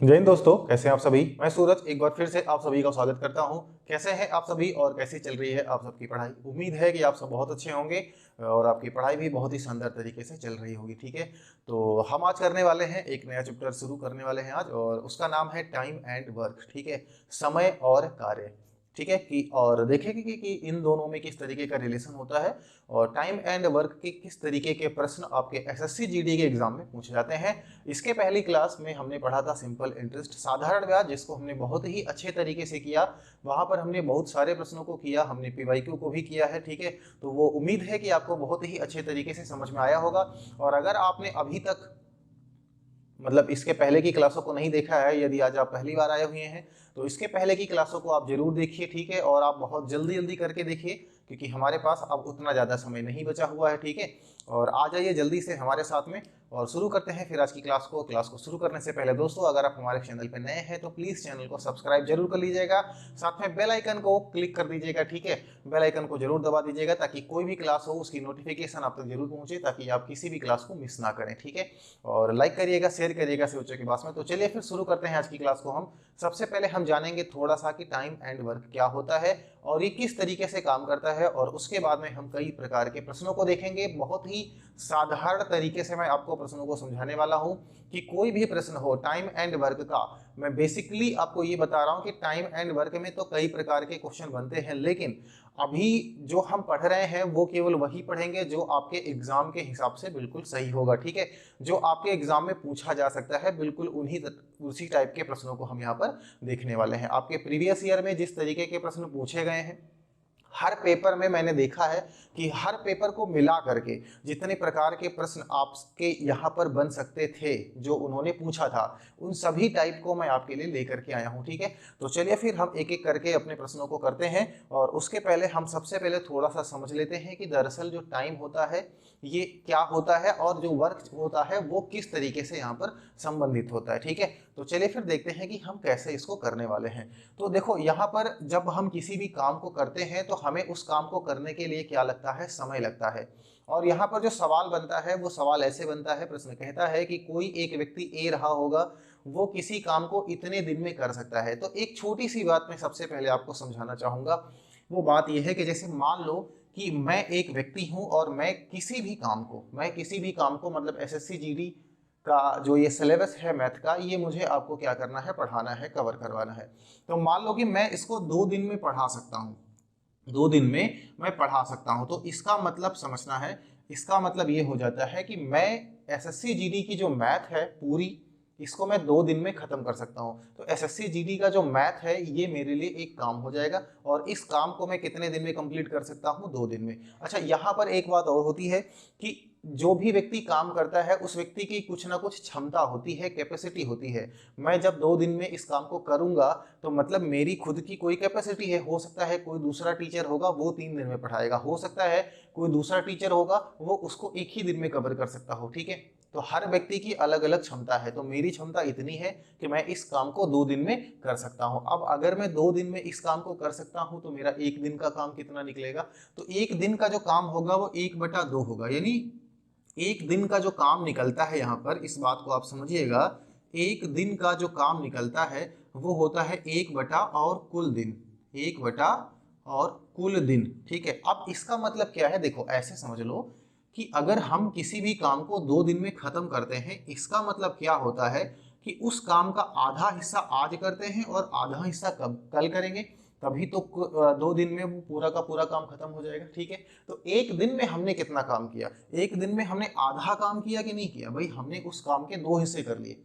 जय हिंद दोस्तों, कैसे हैं आप सभी। मैं सूरज एक बार फिर से आप सभी का स्वागत करता हूं। कैसे हैं आप सभी और कैसी चल रही है आप सबकी पढ़ाई। उम्मीद है कि आप सब बहुत अच्छे होंगे और आपकी पढ़ाई भी बहुत ही शानदार तरीके से चल रही होगी। ठीक है, तो हम आज करने वाले हैं, एक नया चैप्टर शुरू करने वाले हैं आज, और उसका नाम है टाइम एंड वर्क। ठीक है, समय और कार्य। ठीक है कि और देखेंगे कि इन दोनों में किस तरीके का रिलेशन होता है और टाइम एंड वर्क के किस तरीके के प्रश्न आपके एसएससी जीडी के एग्जाम में पूछे जाते हैं। इसके पहली क्लास में हमने पढ़ा था सिंपल इंटरेस्ट, साधारण ब्याज, जिसको हमने बहुत ही अच्छे तरीके से किया। वहां पर हमने बहुत सारे प्रश्नों को किया, हमने पीवाईक्यू को भी किया है। ठीक है, तो वो उम्मीद है कि आपको बहुत ही अच्छे तरीके से समझ में आया होगा। और अगर आपने अभी तक मतलब इसके पहले की क्लासों को नहीं देखा है, यदि आज आप पहली बार आए हुए हैं तो इसके पहले की क्लासों को आप जरूर देखिए। ठीक है, और आप बहुत जल्दी जल्दी करके देखिए क्योंकि हमारे पास अब उतना ज़्यादा समय नहीं बचा हुआ है। ठीक है, और आ जाइए जल्दी से हमारे साथ में और शुरू करते हैं फिर आज की क्लास को शुरू करने से पहले दोस्तों, अगर आप हमारे चैनल पर नए हैं तो प्लीज़ चैनल को सब्सक्राइब जरूर कर लीजिएगा, साथ में बेल आइकन को क्लिक कर दीजिएगा। ठीक है, बेल आइकन को जरूर दबा दीजिएगा ताकि कोई भी क्लास हो उसकी नोटिफिकेशन आप तक जरूर पहुंचे, ताकि आप किसी भी क्लास को मिस ना करें। ठीक है, और लाइक करिएगा, शेयर करिएगा बच्चों के पास में। तो चलिए फिर शुरू करते हैं आज की क्लास को। हम सबसे पहले हम जानेंगे थोड़ा सा कि टाइम एंड वर्क क्या होता है और ये किस तरीके से काम करता है, और उसके बाद में हम कई प्रकार के प्रश्नों को देखेंगे। बहुत ही साधारण तरीके से मैं आपको प्रश्नों को समझाने वाला हूं कि कोई भी प्रश्न हो टाइम एंड वर्क का, मैं बेसिकली आपको ये बता रहा हूं कि टाइम एंड वर्क में तो कई प्रकार के क्वेश्चन बनते हैं, लेकिन अभी जो हम पढ़ रहे हैं वो केवल वही पढ़ेंगे जो आपके एग्जाम के हिसाब से बिल्कुल सही होगा। ठीक है, जो आपके एग्जाम में पूछा जा सकता है, बिल्कुल उसी टाइप के प्रश्नों को हम यहाँ पर देखने वाले हैं। आपके प्रीवियस ईयर में जिस तरीके के प्रश्न पूछे गए हैं, हर पेपर में मैंने देखा है कि हर पेपर को मिला करके जितने प्रकार के प्रश्न आपके यहाँ पर बन सकते थे जो उन्होंने पूछा था, उन सभी टाइप को मैं आपके लिए लेकर के आया हूँ। ठीक है, तो चलिए फिर हम एक एक करके अपने प्रश्नों को करते हैं, और उसके पहले हम सबसे पहले थोड़ा सा समझ लेते हैं कि दरअसल जो टाइम होता है ये क्या होता है और जो वर्क होता है वो किस तरीके से यहाँ पर संबंधित होता है। ठीक है, तो चलिए फिर देखते हैं कि हम कैसे इसको करने वाले हैं। तो देखो, यहाँ पर जब हम किसी भी काम को करते हैं तो हमें उस काम को करने के लिए क्या लगता है, समय लगता है। और यहाँ पर जो सवाल बनता है वो सवाल ऐसे बनता है, प्रश्न कहता है कि कोई एक व्यक्ति ए रहा होगा, वो किसी काम को इतने दिन में कर सकता है। तो एक छोटी सी बात मैं सबसे पहले आपको समझाना चाहूंगा। वो बात यह है कि जैसे मान लो कि मैं एक व्यक्ति हूं और मैं किसी भी काम को मतलब एसएससी जीडी का जो ये सिलेबस है मैथ का, ये मुझे आपको क्या करना है, पढ़ाना है, कवर करवाना है। तो मान लो कि मैं इसको 2 दिन में पढ़ा सकता हूँ, 2 दिन में मैं पढ़ा सकता हूँ। तो इसका मतलब समझना है, इसका मतलब ये हो जाता है कि मैं एसएससी जीडी की जो मैथ है पूरी, इसको मैं 2 दिन में खत्म कर सकता हूँ। तो एसएससी जीडी का जो मैथ है ये मेरे लिए एक काम हो जाएगा, और इस काम को मैं कितने दिन में कंप्लीट कर सकता हूँ, 2 दिन में। अच्छा, यहाँ पर एक बात और होती है कि जो भी व्यक्ति काम करता है उस व्यक्ति की कुछ ना कुछ क्षमता होती है, कैपेसिटी होती है। मैं जब 2 दिन में इस काम को करूंगा तो मतलब मेरी खुद की कोई कैपेसिटी है। हो सकता है कोई दूसरा टीचर होगा वो 3 दिन में पढ़ाएगा, हो सकता है कोई दूसरा टीचर होगा वो उसको एक ही दिन में कवर कर सकता हो। ठीक है, तो हर व्यक्ति की अलग अलग क्षमता है। तो मेरी क्षमता इतनी है कि मैं इस काम को 2 दिन में कर सकता हूं। अब अगर मैं 2 दिन में इस काम को कर सकता हूं तो मेरा एक दिन का काम कितना निकलेगा, तो एक दिन का जो काम होगा वो 1/2 होगा। यानी एक दिन का जो काम निकलता है, यहाँ पर इस बात को आप समझिएगा, एक दिन का जो काम निकलता है वो होता है 1 बटा और कुल दिन, 1 बटा और कुल दिन। ठीक है, अब इसका मतलब क्या है, देखो ऐसे समझ लो कि अगर हम किसी भी काम को 2 दिन में खत्म करते हैं, इसका मतलब क्या होता है कि उस काम का आधा हिस्सा आज करते हैं और आधा हिस्सा कल करेंगे, तभी तो 2 दिन में वो पूरा का पूरा काम खत्म हो जाएगा। ठीक है, तो एक दिन में हमने कितना काम किया, एक दिन में हमने आधा काम किया कि नहीं किया, भाई हमने उस काम के 2 हिस्से कर लिए।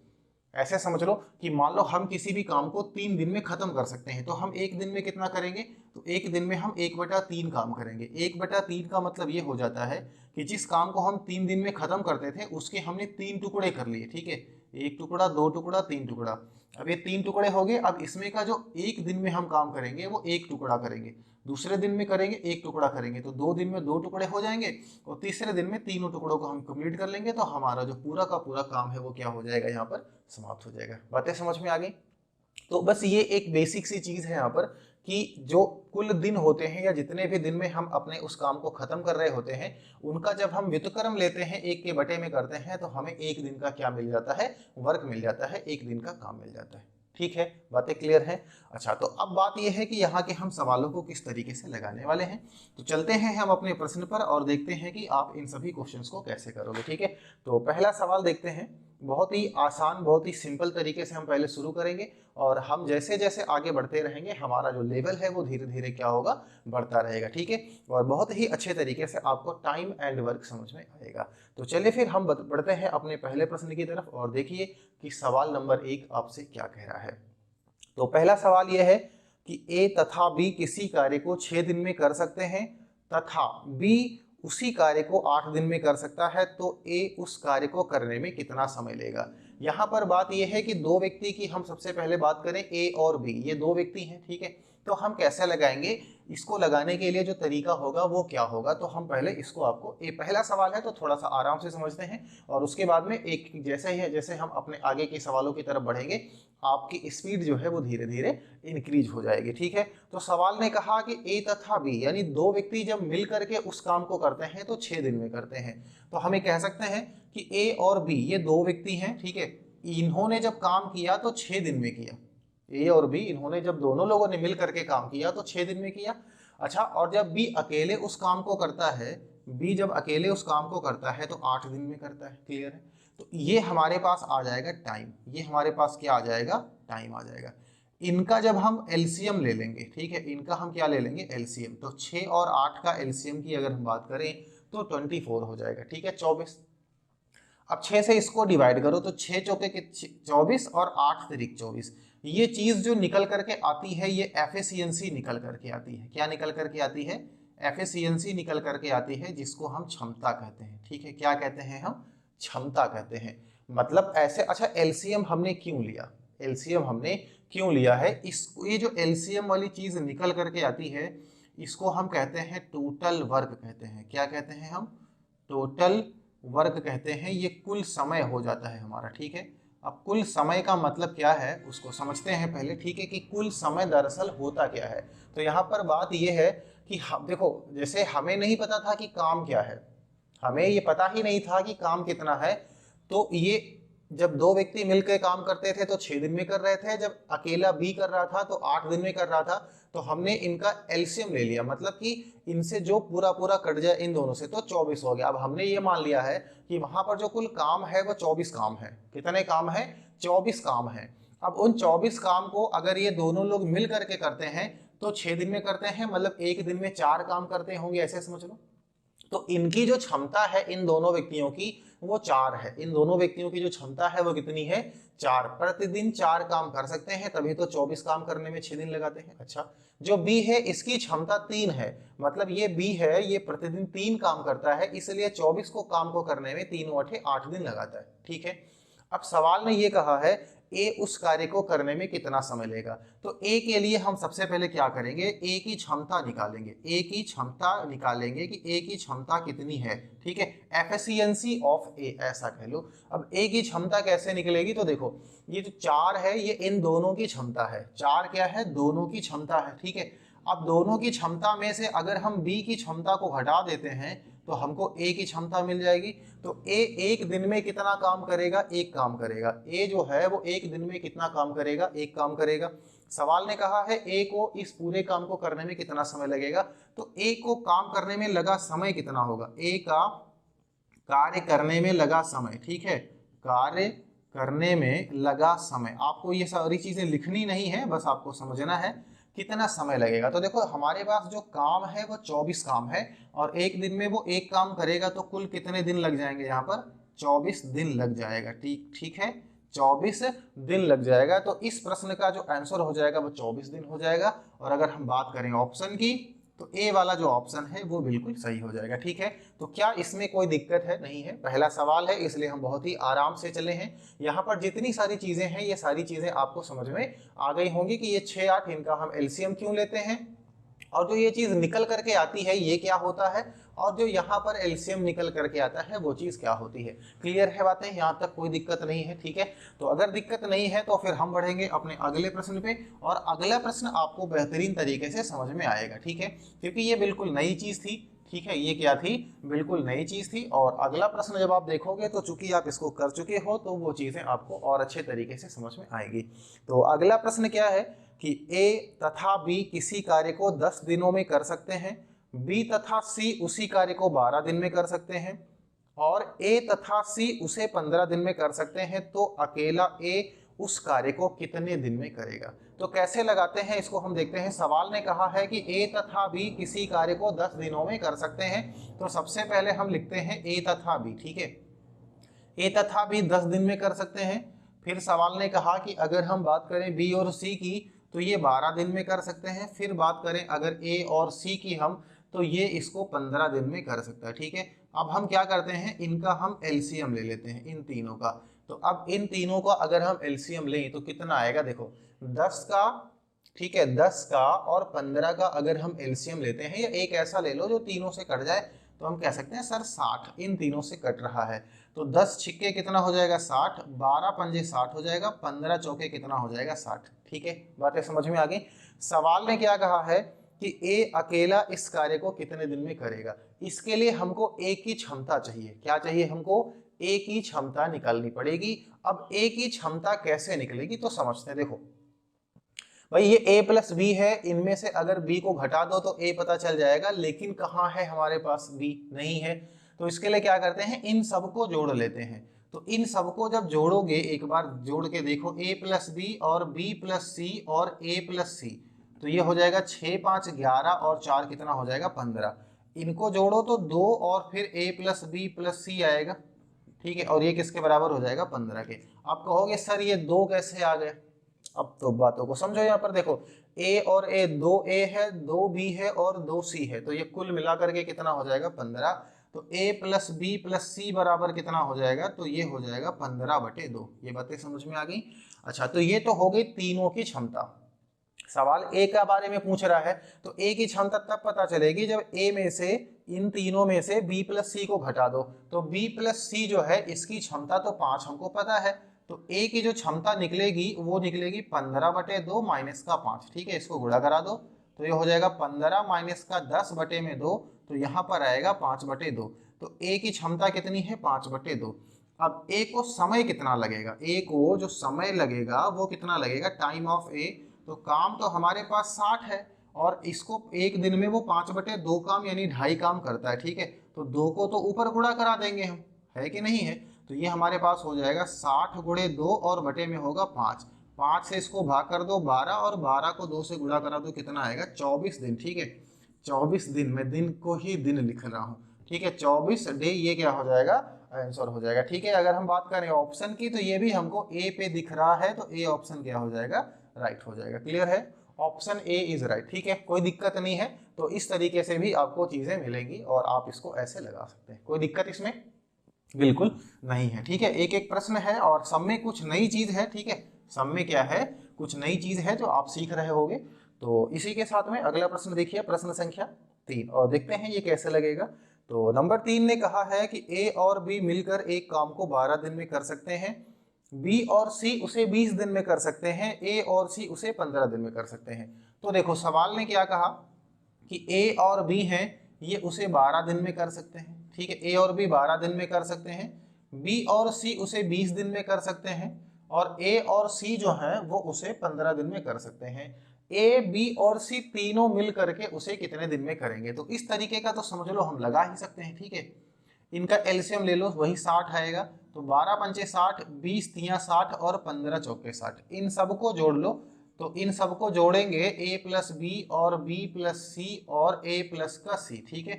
ऐसे समझ लो कि मान लो हम किसी भी काम को 3 दिन में खत्म कर सकते हैं, तो हम एक दिन में कितना करेंगे, तो एक दिन में हम 1/3 काम करेंगे। 1/3 का मतलब ये हो जाता है कि जिस काम को हम 3 दिन में खत्म करते थे उसके हमने 3 टुकड़े कर लिए। ठीक है, 1 टुकड़ा, 2 टुकड़ा, 3 टुकड़ा। अब ये 3 टुकड़े हो गए। अब इसमें का जो एक दिन में हम काम करेंगे वो 1 टुकड़ा करेंगे, दूसरे दिन में करेंगे 1 टुकड़ा करेंगे, तो 2 दिन में 2 टुकड़े हो जाएंगे, और तीसरे दिन में तीनों टुकड़ों को हम कंप्लीट कर लेंगे। तो हमारा जो पूरा का पूरा काम है वो क्या हो जाएगा, यहाँ पर समाप्त हो जाएगा। बातें समझ में आ गई। तो बस ये एक बेसिक सी चीज है यहाँ पर कि जो कुल दिन होते हैं या जितने भी दिन में हम अपने उस काम को खत्म कर रहे होते हैं, उनका जब हम व्युत्क्रम लेते हैं, एक के बटे में करते हैं, तो हमें एक दिन का क्या मिल जाता है, वर्क मिल जाता है, एक दिन का काम मिल जाता है। ठीक है, बातें क्लियर है। अच्छा, तो अब बात यह है कि यहाँ के हम सवालों को किस तरीके से लगाने वाले हैं। तो चलते हैं हम अपने प्रश्न पर और देखते हैं कि आप इन सभी क्वेश्चंस को कैसे करोगे। ठीक है, तो पहला सवाल देखते हैं। बहुत ही आसान, बहुत ही सिंपल तरीके से हम पहले शुरू करेंगे और हम जैसे जैसे आगे बढ़ते रहेंगे हमारा जो लेवल है वो धीरे धीरे क्या होगा, बढ़ता रहेगा। ठीक है, और बहुत ही अच्छे तरीके से आपको टाइम एंड वर्क समझ में आएगा। तो चलिए फिर हम बढ़ते हैं अपने पहले प्रश्न की तरफ और देखिए कि सवाल नंबर 1 आपसे क्या कह रहा है। तो पहला सवाल यह है कि ए तथा बी किसी कार्य को 6 दिन में कर सकते हैं तथा बी उसी कार्य को 8 दिन में कर सकता है, तो ए उस कार्य को करने में कितना समय लेगा। यहाँ पर बात यह है कि दो व्यक्ति की हम सबसे पहले बात करें, ए और बी, ये दो व्यक्ति हैं। ठीक है, तो हम कैसे लगाएंगे, इसको लगाने के लिए जो तरीका होगा वो क्या होगा। तो हम पहले इसको, आपको ये पहला सवाल है तो थोड़ा सा आराम से समझते हैं और उसके बाद में एक जैसे ही जैसे हम अपने आगे के सवालों की तरफ बढ़ेंगे आपकी स्पीड जो है वो धीरे धीरे इंक्रीज हो जाएगी। ठीक है, तो सवाल ने कहा कि ए तथा बी यानी दो व्यक्ति जब मिल करके उस काम को करते हैं तो 6 दिन में करते हैं। तो हमें कह सकते हैं कि ए और बी ये दो व्यक्ति हैं। ठीक है, इन्होंने जब काम किया तो 6 दिन में किया। ए और बी, इन्होंने जब दोनों लोगों ने मिल करके काम किया तो 6 दिन में किया। अच्छा, और जब बी अकेले उस काम को करता है, बी जब अकेले उस काम को करता है तो 8 दिन में करता है। क्लियर है, तो ये हमारे पास आ जाएगा टाइम, ये हमारे पास क्या आ जाएगा, टाइम आ जाएगा। इनका जब हम एलसीएम ले लेंगे, ठीक है, इनका हम क्या ले लेंगे, एलसीएम, तो 6 और 8 का एलसीएम की अगर हम बात करें तो 24 हो जाएगा। ठीक है, 24। अब 6 से इसको डिवाइड करो तो 6 चौके के 24 और 8 तिरिक 24। ये चीज जो निकल करके आती है ये एफिशिएंसी निकल करके आती है। क्या निकल करके आती है, एफिशिएंसी निकल करके आती है, जिसको हम क्षमता कहते हैं। ठीक है, क्या कहते हैं हम, क्षमता कहते हैं। मतलब ऐसे, अच्छा एलसीएम हमने क्यों लिया, एलसीएम हमने क्यों लिया है, इस ये जो एलसीएम वाली चीज निकल करके आती है इसको हम कहते हैं टोटल वर्क कहते हैं। क्या कहते हैं हम, टोटल वर्क कहते हैं। ये कुल समय हो जाता है हमारा। ठीक है, अब कुल समय का मतलब क्या है उसको समझते हैं पहले। ठीक है, कि कुल समय दरअसल होता क्या है। तो यहाँ पर बात यह है कि देखो, जैसे हमें नहीं पता था कि काम क्या है, हमें ये पता ही नहीं था कि काम कितना है, तो ये जब दो व्यक्ति मिलकर काम करते थे तो 6 दिन में कर रहे थे, जब अकेला बी कर रहा था तो 8 दिन में कर रहा था। तो हमने इनका एलसीएम ले लिया, मतलब कि इनसे जो पूरा पूरा कट जाए इन दोनों से तो 24 हो गया। अब हमने ये मान लिया है कि वहां पर जो कुल काम है वो 24 काम है। कितने काम है, 24 काम है। अब उन 24 काम को अगर ये दोनों लोग मिल करके करते हैं तो 6 दिन में करते हैं, मतलब एक दिन में 4 काम करते होंगे, ऐसे समझ लो। तो इनकी जो क्षमता है इन दोनों व्यक्तियों की वो 4 है। इन दोनों व्यक्तियों की जो क्षमता है वो कितनी है, 4। प्रतिदिन 4 काम कर सकते हैं, तभी तो 24 काम करने में 6 दिन लगाते हैं। अच्छा, जो बी है इसकी क्षमता 3 है, मतलब ये बी है ये प्रतिदिन 3 काम करता है, इसलिए 24 को काम को करने में 3 × 8 दिन लगाता है। ठीक है, अब सवाल ने ये कहा है ए उस कार्य को करने में कितना समय लेगा। तो ए के लिए हम सबसे पहले क्या करेंगे, ए की क्षमता निकालेंगे। ए की क्षमता निकालेंगे कि ए की क्षमता कितनी है। ठीक है, एफिशिएंसी ऑफ ए ऐसा कह लो। अब ए की क्षमता कैसे निकलेगी, तो देखो ये जो 4 है ये इन दोनों की क्षमता है। 4 क्या है, दोनों की क्षमता है। ठीक है, अब दोनों की क्षमता में से अगर हम बी की क्षमता को हटा देते हैं तो हमको ए की क्षमता मिल जाएगी। तो ए एक दिन में कितना काम करेगा, एक काम करेगा। ए जो है वो एक दिन में कितना काम करेगा, एक काम करेगा। सवाल ने कहा है ए को इस पूरे काम को करने में कितना समय लगेगा। तो ए को काम करने में लगा समय कितना होगा, ए का कार्य करने में लगा समय। ठीक है, कार्य करने में लगा समय, आपको ये सारी चीजें लिखनी नहीं है, बस आपको समझना है कितना समय लगेगा। तो देखो हमारे पास जो काम है वो 24 काम है और एक दिन में वो एक काम करेगा, तो कुल कितने दिन लग जाएंगे, यहाँ पर 24 दिन लग जाएगा। ठीक है, 24 दिन लग जाएगा। तो इस प्रश्न का जो आंसर हो जाएगा वो 24 दिन हो जाएगा। और अगर हम बात करें ऑप्शन की तो ए वाला जो ऑप्शन है वो बिल्कुल सही हो जाएगा। ठीक है, तो क्या इसमें कोई दिक्कत है, नहीं है। पहला सवाल है इसलिए हम बहुत ही आराम से चले हैं। यहाँ पर जितनी सारी चीजें हैं ये सारी चीजें आपको समझ में आ गई होंगी कि ये 6, 8 इनका हम एलसीएम क्यों लेते हैं और जो ये चीज निकल करके आती है ये क्या होता है और जो यहाँ पर एलसीएम निकल करके आता है वो चीज क्या होती है। क्लियर है बातें, यहाँ तक कोई दिक्कत नहीं है, ठीक है। तो अगर दिक्कत नहीं है तो फिर हम बढ़ेंगे अपने अगले प्रश्न पे, और अगला प्रश्न आपको बेहतरीन तरीके से समझ में आएगा, ठीक है, क्योंकि ये बिल्कुल नई चीज थी, ठीक है, ये क्या थी, बिल्कुल नई चीज थी। और अगला प्रश्न जब आप देखोगे तो चूंकि आप इसको कर चुके हो तो वो चीजें आपको और अच्छे तरीके से समझ में आएगी। तो अगला प्रश्न क्या है कि ए तथा बी किसी कार्य को 10 दिनों में कर सकते हैं, बी तथा सी उसी कार्य को 12 दिन में कर सकते हैं, और ए तथा सी उसे 15 दिन में कर सकते हैं, तो अकेला ए उस कार्य को कितने दिन में करेगा। तो कैसे लगाते हैं इसको हम देखते हैं। सवाल ने कहा है कि ए तथा बी किसी कार्य को 10 दिनों में कर सकते हैं, तो सबसे पहले हम लिखते हैं ए तथा बी, ठीक है, ए तथा बी 10 दिन में कर सकते हैं। फिर सवाल ने कहा कि अगर हम बात करें बी और सी की तो ये 12 दिन में कर सकते हैं। फिर बात करें अगर ए और सी की हम, तो ये इसको 15 दिन में कर सकता है, ठीक है। अब हम क्या करते हैं, इनका हम एलसीएम ले लेते हैं इन तीनों का। तो अब इन तीनों का अगर हम एलसीएम लें तो कितना आएगा, देखो 10 का, ठीक है, 10 का और 15 का अगर हम एलसीएम लेते हैं, या एक ऐसा ले लो जो तीनों से कट जाए, तो हम कह सकते हैं सर 60 इन तीनों से कट रहा है। तो 10 छिक्के कितना हो जाएगा 60, 12 पंजे 60 हो जाएगा, 15 चौके कितना हो जाएगा 60, ठीक है। बातें समझ में आ गई। सवाल ने क्या कहा है कि ए अकेला इस कार्य को कितने दिन में करेगा। इसके लिए हमको ए की क्षमता चाहिए। क्या चाहिए हमको, ए की क्षमता निकालनी पड़ेगी। अब ए की क्षमता कैसे निकलेगी तो समझते हैं। देखो भाई ये a प्लस बी है, इनमें से अगर b को घटा दो तो a पता चल जाएगा, लेकिन कहाँ है हमारे पास b नहीं है। तो इसके लिए क्या करते हैं, इन सबको जोड़ लेते हैं। तो इन सबको जब जोड़ोगे, एक बार जोड़ के देखो, a प्लस बी और b प्लस सी और a प्लस सी, तो ये हो जाएगा 6 5 11 और 4 कितना हो जाएगा 15। इनको जोड़ो तो 2 और फिर a प्लस बी प्लस सी आएगा, ठीक है, और ये किसके बराबर हो जाएगा 15 के। आप कहोगे सर ये 2 कैसे आ गए। अब तो बातों को समझो। यहाँ पर देखो a और a, 2a है, 2b है और 2c है, तो ये कुल मिलाकर के कितना हो जाएगा 15। तो a प्लस बी प्लस सी बराबर कितना हो जाएगा, तो ये हो जाएगा 15/2। ये बातें समझ में आ गई। अच्छा, तो ये तो हो गई तीनों की क्षमता। सवाल ए के बारे में पूछ रहा है, तो ए की क्षमता तब पता चलेगी जब ए में से, इन तीनों में से b प्लस सी को घटा दो। तो b प्लस सी जो है इसकी क्षमता तो 5 हमको पता है, तो a की जो क्षमता निकलेगी वो निकलेगी 15/2 माइनस का 5, ठीक है। इसको गुणा करा दो तो ये हो जाएगा 15 माइनस का 10/2, तो यहाँ पर आएगा 5/2। तो a की क्षमता कितनी है 5/2। अब a को समय कितना लगेगा, a को जो समय लगेगा वो कितना लगेगा, टाइम ऑफ a, तो काम तो हमारे पास 60 है, और इसको एक दिन में वो 5/2 काम यानी 2.5 काम करता है, ठीक है। तो 2 को तो ऊपर गुणा करा देंगे हम, है कि नहीं है। तो ये हमारे पास हो जाएगा 60 गुणे 2 और बटे में होगा 5। 5 से इसको भाग कर दो 12, और 12 को 2 से गुणा करा दो कितना आएगा 24 दिन, ठीक है। 24 दिन, मैं दिन को ही दिन लिख रहा हूँ, ठीक है, 24 डे, ये क्या हो जाएगा आंसर हो जाएगा, ठीक है। अगर हम बात करें ऑप्शन की तो ये भी हमको ए पे दिख रहा है, तो ए ऑप्शन क्या हो जाएगा, राइट हो जाएगा। क्लियर है, ऑप्शन ए इज राइट, ठीक है, कोई दिक्कत नहीं है। तो इस तरीके से भी आपको चीजें मिलेंगी और आप इसको ऐसे लगा सकते हैं, कोई दिक्कत इसमें बिल्कुल नहीं है, ठीक है। एक एक प्रश्न है और सब में कुछ नई चीज है, ठीक है, सब में क्या है, कुछ नई चीज है जो आप सीख रहे होगे। तो इसी के साथ में अगला प्रश्न देखिए, प्रश्न संख्या 3, और देखते हैं ये कैसे लगेगा। तो नंबर 3 ने कहा है कि ए और बी मिलकर एक काम को 12 दिन में कर सकते हैं, बी और सी उसे 20 दिन में कर सकते हैं, ए और सी उसे 15 दिन में कर सकते हैं। तो देखो सवाल ने क्या कहा कि ए और बी हैं, ये उसे 12 दिन में कर सकते हैं, ठीक है, ए और बी 12 दिन में कर सकते हैं, बी और सी उसे 20 दिन में कर सकते हैं, और ए और सी जो है वो उसे 15 दिन में कर सकते हैं। ए बी और सी तीनों मिल करके उसे कितने दिन में करेंगे। तो इस तरीके का तो समझ लो हम लगा ही सकते हैं, ठीक है। इनका एलसीएम ले लो, वही 60 आएगा, तो 12 पंचे 60, 20 तिया 60 और 15 चौके 60, इन सबको जोड़ लो। तो इन सबको जोड़ेंगे a प्लस बी और b प्लस सी और a प्लस का c, ठीक है।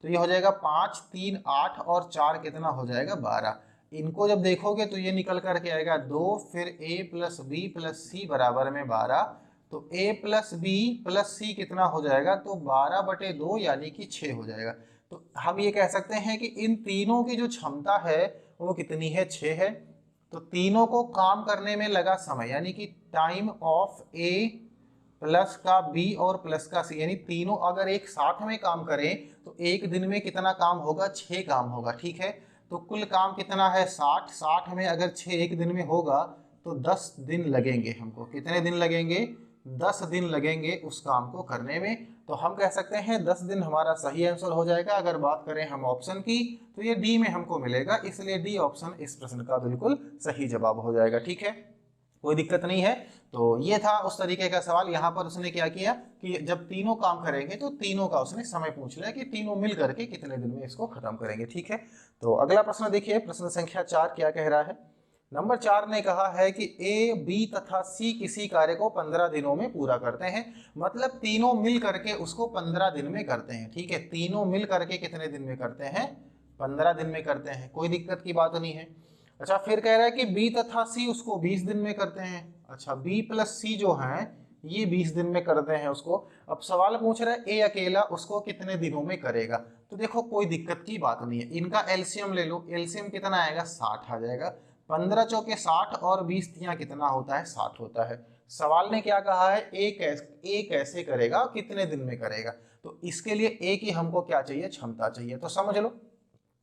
तो ये हो जाएगा 5 3 8 और 4 कितना हो जाएगा 12। इनको जब देखोगे तो ये निकल करके आएगा 2, फिर a प्लस बी प्लस सी बराबर में 12। तो a प्लस बी प्लस सी कितना हो जाएगा, तो 12/2 यानी कि 6 हो जाएगा। तो हम ये कह सकते हैं कि इन तीनों की जो क्षमता है वो कितनी है, 6 है। तो तीनों को काम करने में लगा समय यानी कि टाइम ऑफ ए प्लस का बी और प्लस का सी, यानी तीनों अगर एक साथ में काम करें तो एक दिन में कितना काम होगा, 6 काम होगा। ठीक है, तो कुल काम कितना है 60, 60 में अगर 6 एक दिन में होगा तो 10 दिन लगेंगे हमको। कितने दिन लगेंगे, 10 दिन लगेंगे उस काम को करने में। तो हम कह सकते हैं 10 दिन हमारा सही आंसर हो जाएगा। अगर बात करें हम ऑप्शन की तो ये डी में हमको मिलेगा, इसलिए डी ऑप्शन इस प्रश्न का बिल्कुल सही जवाब हो जाएगा। ठीक है, कोई दिक्कत नहीं है। तो ये था उस तरीके का सवाल। यहाँ पर उसने क्या किया कि जब तीनों काम करेंगे तो तीनों का उसने समय पूछ लिया कि तीनों मिल करके कितने दिन में इसको खत्म करेंगे। ठीक है, तो अगला प्रश्न देखिए, प्रश्न संख्या 4 क्या कह रहा है। नंबर 4 ने कहा है कि ए, बी तथा सी किसी कार्य को 15 दिनों में पूरा करते हैं। मतलब तीनों मिल करके उसको 15 दिन में करते हैं। ठीक है, तीनों मिल करके कितने दिन में करते हैं, 15 दिन में करते हैं, कोई दिक्कत की बात नहीं है। अच्छा, फिर कह रहा है कि बी तथा सी उसको 20 दिन में करते हैं। अच्छा, बी प्लस सी जो है ये 20 दिन में करते हैं उसको। अब सवाल पूछ रहा है ए अकेला उसको कितने दिनों में करेगा। तो देखो कोई दिक्कत की बात नहीं है, इनका एलसीएम ले लो। एलसीएम कितना आएगा, 60 आ जाएगा। 15 चौके 60 और 20 तियां कितना होता है, 60 होता है। सवाल ने क्या कहा है, ए कैसे करेगा, कितने दिन में करेगा। तो इसके लिए ए की हमको क्या चाहिए, क्षमता चाहिए। तो समझ लो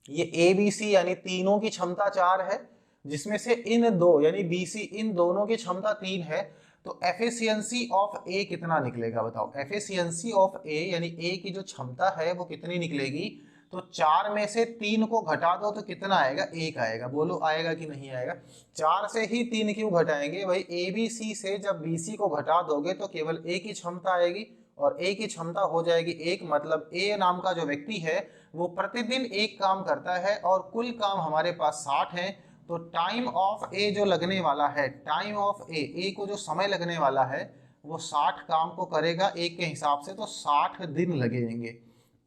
ये ए बी सी यानी तीनों की क्षमता 4 है, जिसमें से इन दो यानी बी सी इन दोनों की क्षमता 3 है। तो एफिशिएंसी ऑफ ए कितना निकलेगा बताओ। एफिशिएंसी ऑफ ए यानी ए की जो क्षमता है वो कितनी निकलेगी। तो 4 में से 3 को घटा दो तो कितना आएगा, 1 आएगा। बोलो आएगा कि नहीं आएगा। 4 से ही 3 क्यों घटाएंगे भाई, ए बी सी से जब बी सी को घटा दोगे तो केवल ए की क्षमता आएगी और ए की क्षमता हो जाएगी 1। मतलब ए नाम का जो व्यक्ति है वो प्रतिदिन एक काम करता है और कुल काम हमारे पास 60 है। तो टाइम ऑफ ए जो लगने वाला है, टाइम ऑफ ए को जो समय लगने वाला है वो 60 काम को करेगा एक के हिसाब से। तो 60 दिन लगेंगे।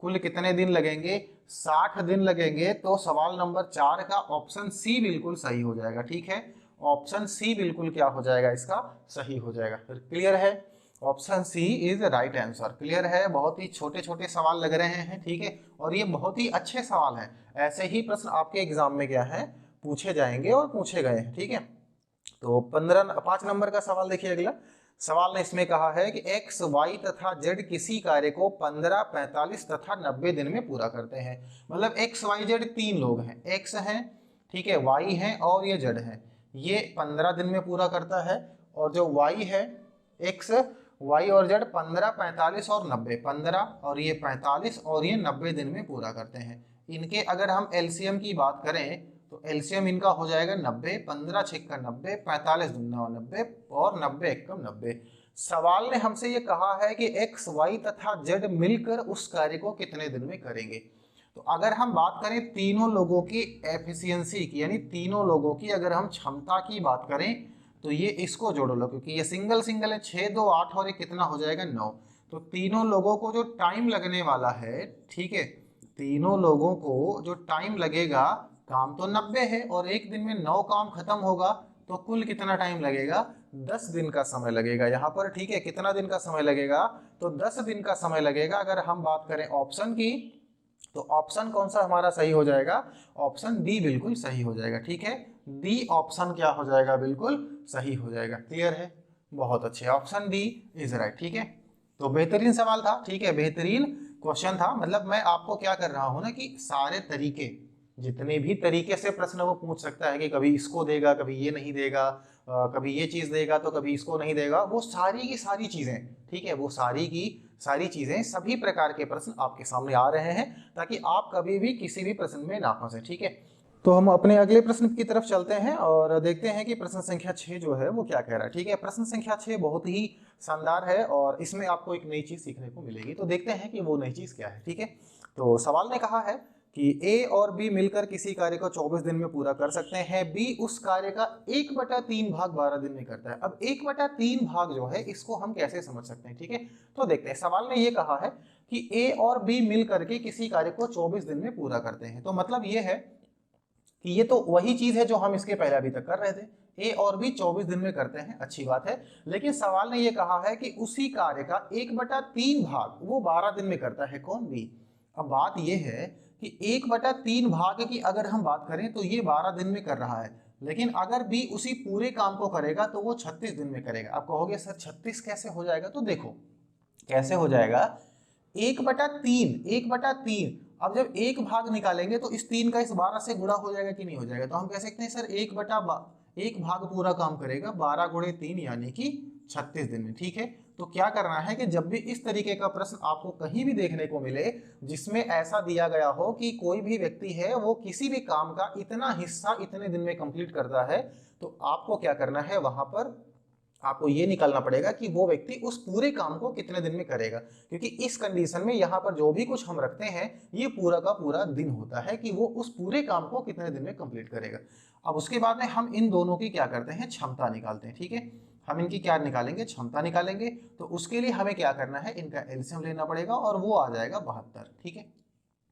कुल कितने दिन लगेंगे, 60 दिन लगेंगे। तो सवाल नंबर 4 का ऑप्शन सी बिल्कुल सही हो जाएगा। ठीक है, ऑप्शन सी बिल्कुल क्या हो जाएगा, इसका सही हो जाएगा। फिर क्लियर है, option C is right answer. Clear है, बहुत ही छोटे छोटे सवाल लग रहे हैं। ठीक है, और ये बहुत ही अच्छे सवाल हैं। ऐसे ही प्रश्न आपके एग्जाम में क्या है, पूछे जाएंगे और पूछे गए हैं। ठीक है, तो 5 नंबर का सवाल देखिए। अगला सवाल ने इसमें कहा है कि एक्स, वाई तथा जेड किसी कार्य को 15, 45 तथा 90 दिन में पूरा करते हैं। मतलब एक्स वाई जेड 3 लोग हैं, एक्स हैं, ठीक है, वाई हैं और ये जेड है। ये 15 दिन में पूरा करता है। और जो वाई है, एक्स वाई और जेड 15, 45 और 90, 15 और ये 45 और ये 90 दिन में पूरा करते हैं। इनके अगर हम एलसीएम की बात करें तो एलसीएम इनका हो जाएगा 90, 15 छक्का 90, 45 दूना 90 और 90 एकम 90। सवाल ने हमसे ये कहा है कि एक्स, वाई तथा जेड मिलकर उस कार्य को कितने दिन में करेंगे। तो अगर हम बात करें तीनों लोगों की एफिशिएंसी की, यानी तीनों लोगों की अगर हम क्षमता की बात करें तो ये इसको जोड़ लो, क्योंकि ये सिंगल सिंगल है। 6 2 8 और ये कितना हो जाएगा 9। तो तीनों लोगों को जो टाइम लगने वाला है, ठीक है, तीनों लोगों को जो टाइम लगेगा, काम तो 90 है और एक दिन में 9 काम खत्म होगा। तो कुल कितना टाइम लगेगा, 10 दिन का समय लगेगा यहाँ पर। ठीक है, कितना दिन का समय लगेगा, तो 10 दिन का समय लगेगा। अगर हम बात करें ऑप्शन की तो ऑप्शन कौन सा हमारा सही हो जाएगा, ऑप्शन डी बिल्कुल सही हो जाएगा। ठीक है, डी ऑप्शन क्या हो जाएगा, बिल्कुल सही हो जाएगा। क्लियर है, बहुत अच्छे, ऑप्शन डी इज राइट। ठीक है, तो बेहतरीन सवाल था। ठीक है, बेहतरीन क्वेश्चन था। मतलब मैं आपको क्या कर रहा हूं ना कि सारे तरीके, जितने भी तरीके से प्रश्न वो पूछ सकता है कि कभी इसको देगा, कभी ये नहीं देगा, कभी ये चीज देगा तो कभी इसको नहीं देगा, वो सारी की सारी चीजें, ठीक है, वो सारी की सारी चीजें, सभी प्रकार के प्रश्न आपके सामने आ रहे हैं ताकि आप कभी भी किसी भी प्रश्न में ना फंसे। ठीक है, तो हम अपने अगले प्रश्न की तरफ चलते हैं और देखते हैं कि प्रश्न संख्या 6 जो है वो क्या कह रहा है। ठीक है, प्रश्न संख्या 6 बहुत ही शानदार है और इसमें आपको एक नई चीज सीखने को मिलेगी। तो देखते हैं कि वो नई चीज क्या है। ठीक है, तो सवाल ने कहा है कि ए और बी मिलकर किसी कार्य को 24 दिन में पूरा कर सकते हैं। बी उस कार्य का 1/3 भाग 12 दिन में करता है। अब 1/3 भाग जो है इसको हम कैसे समझ सकते हैं। ठीक है, तो देखते हैं। सवाल ने ये कहा है कि ए और बी मिल करके किसी कार्य को 24 दिन में पूरा करते हैं। तो मतलब ये है कि ये तो वही चीज है जो हम इसके पहले अभी तक कर रहे थे। ए और बी 24 दिन में करते हैं, अच्छी बात है। लेकिन सवाल ने ये कहा है कि उसी कार्य का 1/3 भाग वो 12 दिन में करता है। कौन, बी। अब बात ये है कि 1/3 भाग की अगर हम बात करें तो ये 12 दिन में कर रहा है, लेकिन अगर बी उसी पूरे काम को करेगा तो वो 36 दिन में करेगा। आप कहोगे सर 36 कैसे हो जाएगा, तो देखो कैसे हो जाएगा, 1/3, 1/3। अब जब एक भाग निकालेंगे तो इस 3 का इस 12 से गुणा हो जाएगा कि नहीं हो जाएगा, तो हम कह सकते हैं सर 1 भाग पूरा काम करेगा 12 गुणे 3 यानी कि 36 दिन में। ठीक है, तो क्या करना है कि जब भी इस तरीके का प्रश्न आपको कहीं भी देखने को मिले जिसमें ऐसा दिया गया हो कि कोई भी व्यक्ति है वो किसी भी काम का इतना हिस्सा इतने दिन में कंप्लीट करता है, तो आपको क्या करना है, वहां पर आपको ये निकालना पड़ेगा कि वो व्यक्ति उस पूरे काम को कितने दिन में करेगा, क्योंकि इस कंडीशन में यहाँ पर जो भी कुछ हम रखते हैं ये पूरा का पूरा दिन होता है कि वो उस पूरे काम को कितने दिन में कंप्लीट करेगा। अब उसके बाद में हम इन दोनों की क्या करते हैं, क्षमता निकालते हैं। ठीक है, हम इनकी क्या निकालेंगे, क्षमता निकालेंगे। तो उसके लिए हमें क्या करना है, इनका एलसीएम लेना पड़ेगा और वो आ जाएगा 72। ठीक है,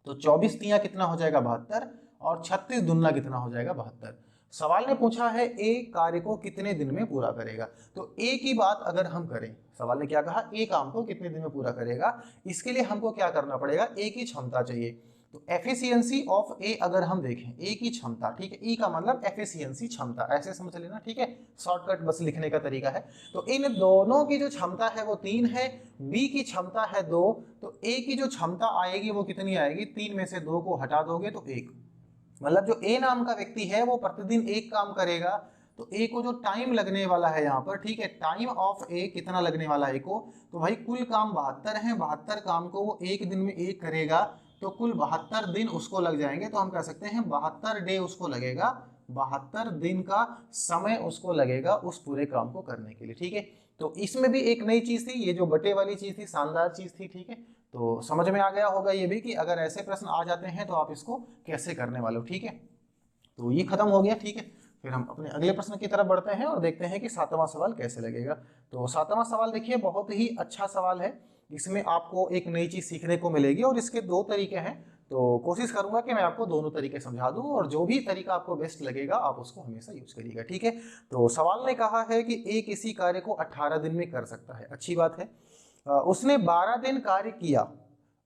तो 24 तियां कितना हो जाएगा 72 और 36 दुना कितना हो जाएगा 72। सवाल ने पूछा है ए कार्य को कितने दिन में पूरा करेगा, तो ए की बात अगर हम करें, सवाल ने क्या कहा, ए काम को कितने दिन में पूरा करेगा, इसके लिए हमको क्या करना पड़ेगा, ए की क्षमता चाहिए। तो एफिशिएंसी ऑफ ए अगर हम देखें, ए की क्षमता, ठीक है, ई का मतलब एफिशिएंसी क्षमता, ऐसे समझ लेना। ठीक है, शॉर्टकट बस लिखने का तरीका है। तो इन दोनों की जो क्षमता है वो 3 है, बी की क्षमता है 2, तो ए की जो क्षमता आएगी वो कितनी आएगी, 3 में से 2 को हटा दोगे तो 1, मतलब जो ए नाम का व्यक्ति है वो प्रतिदिन एक काम करेगा, तो ए को जो टाइम लगने वाला है यहाँ पर, ठीक है, टाइम ऑफ ए कितना लगने वाला है ए को, तो भाई कुल काम 72 है, 72 काम को वो एक दिन में एक करेगा, तो कुल 72 दिन उसको लग जाएंगे। तो हम कह सकते हैं 72 डे उसको लगेगा, 72 दिन का समय उसको लगेगा उस पूरे काम को करने के लिए। ठीक है, तो इसमें भी एक नई चीज थी, ये जो बटे वाली चीज थी शानदार चीज थी। ठीक है, तो समझ में आ गया होगा ये भी कि अगर ऐसे प्रश्न आ जाते हैं तो आप इसको कैसे करने वाले हो। ठीक है, तो ये खत्म हो गया। ठीक है, फिर हम अपने अगले प्रश्न की तरफ बढ़ते हैं और देखते हैं कि 7वां सवाल कैसे लगेगा। तो 7वां सवाल देखिए बहुत ही अच्छा सवाल है, इसमें आपको एक नई चीज सीखने को मिलेगी और इसके 2 तरीके हैं, तो कोशिश करूंगा कि मैं आपको दोनों तरीके समझा दूं और जो भी तरीका आपको बेस्ट लगेगा आप उसको हमेशा यूज करिएगा। ठीक है, तो सवाल ने कहा है कि ए किसी कार्य को 18 दिन में कर सकता है, अच्छी बात है। उसने 12 दिन कार्य किया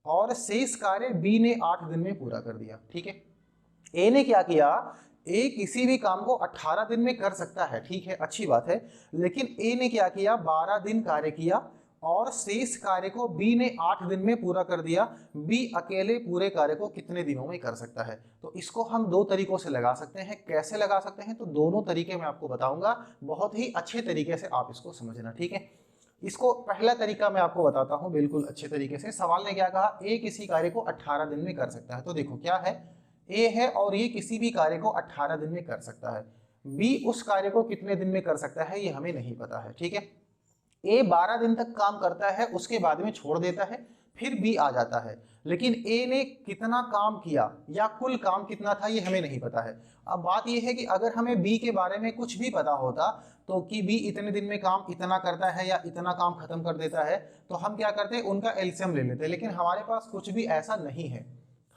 और शेष कार्य बी ने 8 दिन में पूरा कर दिया। ठीक है, ए ने क्या किया, ए किसी भी काम को 18 दिन में कर सकता है, ठीक है, अच्छी बात है, लेकिन ए ने क्या किया, 12 दिन कार्य किया और शेष कार्य को बी ने 8 दिन में पूरा कर दिया। बी अकेले पूरे कार्य को कितने दिनों में कर सकता है, तो इसको हम 2 तरीकों से लगा सकते हैं। कैसे लगा सकते हैं, तो दोनों तरीके मैं आपको बताऊंगा, बहुत ही अच्छे तरीके से आप इसको समझना। ठीक है, इसको पहला तरीका मैं आपको बताता हूं बिल्कुल अच्छे तरीके से। सवाल ने क्या कहा, ए किसी कार्य को 18 दिन में कर सकता है, तो देखो क्या है, ए है और ये किसी भी कार्य को 18 दिन में कर सकता है, बी उस कार्य को कितने दिन में कर सकता है ये हमें नहीं पता है। ठीक है, ए 12 दिन तक काम करता है, उसके बाद में छोड़ देता है, फिर बी आ जाता है, लेकिन ए ने कितना काम किया या कुल काम कितना था ये हमें नहीं पता है। अब बात यह है कि अगर हमें बी के बारे में कुछ भी पता होता, तो कि बी इतने दिन में काम इतना करता है या इतना काम खत्म कर देता है, तो हम क्या करते, उनका एलसीएम ले लेते, लेकिन हमारे पास कुछ भी ऐसा नहीं है,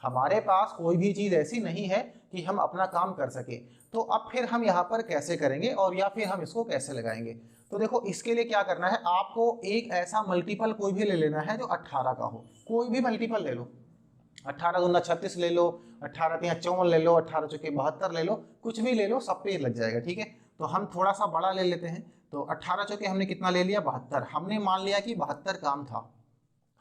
हमारे पास कोई भी चीज ऐसी नहीं है कि हम अपना काम कर सके। तो अब फिर हम यहाँ पर कैसे करेंगे और या फिर हम इसको कैसे लगाएंगे, तो देखो इसके लिए क्या करना है, आपको एक ऐसा मल्टीपल कोई भी ले लेना है जो 18 का हो, कोई भी मल्टीपल ले लो, 18 दूना 36 ले लो, 18 तिया 54 ले लो, 18 चौके 72 ले लो, कुछ भी ले लो, सब पे लग जाएगा। ठीक है, तो हम थोड़ा सा बड़ा ले लेते हैं, तो 18 चौके हमने कितना ले लिया 72, हमने मान लिया कि 72 काम था,